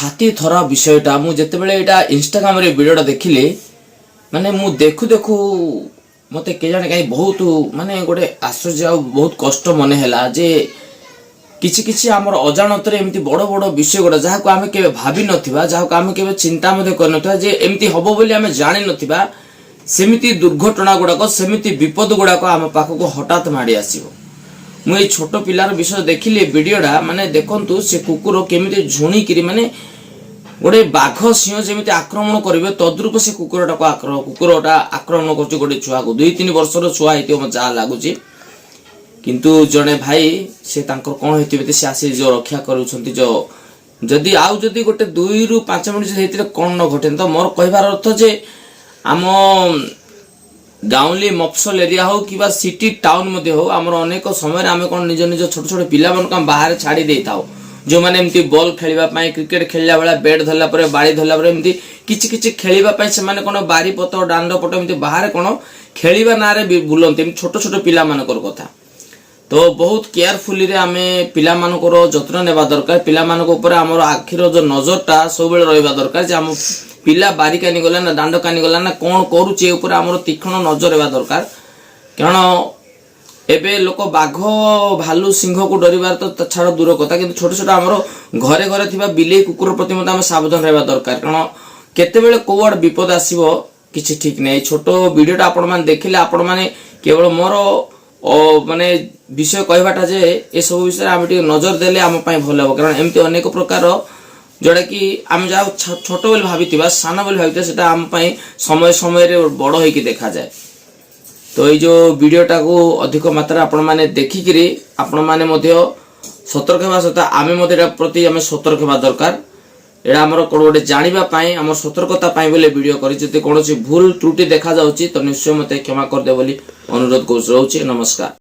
छाती थरा विषयटा मु जेतेबेले एटा इंस्टाग्राम रे वीडियोटा देखिले माने मु देखु देखु मते के जाने काई बहुत माने गोटे आश्चर्य बहुत कष्ट मने हैला जे किछि किछि हमर अजाणतरे एमती बड़ बड़ विषय गोटा जहाको आमे केबे भाबी नथिबा जहाको आमे केबे चिंता मध्ये कर नथिबा जे एमती हबो बोली आमे जानि नथिबा सेमिति दुर्घटना गुडाको सेमिति विपद गुडाको आम पाखको हठात माडी आसीबो। मु ए छोट पिलार विषय देखिले वीडियोडा माने देखंतु से कुकुर केमिति झुणी किरी माने गोटे बाघ सिंह जेमिति आक्रमण करिवे तद्रूप से कुकुरटा आक्रमण करछ गोटे छुआ को 2-3 वर्षर छुआ हेतियो म जा लागुची किंतु जने भाई से तांकर कोन हेतिबे से आसी जो रक्षा करूछंती जो जदी आउ जदी गोटे 2 रु 5 मिनिट हेतिले कोन न घटे तो मोर कहबार अर्थ जे आम गाउली मफसल एरिया हो कि सिटी टाउन मध्ये हो आमर अनेक समय आम कौन निज निज छोट छोट पिला मन बाहर छाड़ी दे था जो मैंने एमती बॉल खेलवा क्रिकेट खेलला बेला बैट धरला परे बाड़ी धरला परे एमती किछि किछि खेलिबा पय से माने कोन बारी पत डांड पट एमती बाहर कोन खेलिबा नारे बुलंती छोट छोट पिला मानकर कथा तो बहुत केयरफुली रे आमे पिला मानकर जत्न नेबा दरकार पिला मानक ऊपर हमर आखिर जो नजरटा सब बेले रहबा दरकार जे हम पिला बारी कानी गला ना दांड कानी गला ना कोन करूचे ऊपर हमर तीक्ष्ण नजर हेबा दरकार कारण एबे लोक बाघ भालू सिंह को डरिबार तो छाड़ दूर कथा किंतु छोट छोट हमर घरे घरे थिबा बिलेई कुकुर प्रति मत हम सावधान रहबा दरकार कारण केते बेले कोवाड विपद आसीबो किछि ठीक नै। छोट वीडियोटा आपण मान देखिले आपण माने केवल मोर माने विषय कहबाटा जे ए सब विषय हम टी नजर देले हम पई भलो हो कारण एमती अनेक प्रकार जोड़ा कि आम जा छोट बोली भाविथिबा सान बोली भाविथिबा सेटा हम पई समय समय रे बड़ होई कि देखा जाए। तो ये जो वीडियोटा को अधिक मात्रा आपण माने देखि किरी आपण माने मध्य सतर्क हेबा सता आमे मध्य प्रति आमे सतर्क हेबा दरकार एडा हमर कोन गोटे जानिबा पई हमर सतर्कता पई बोले वीडियो करी जति कोनोसी भूल त्रुटि देखा जाउची तो निश्चय मते क्षमा कर दे बोली अनुरोध कर रहउची। नमस्कार।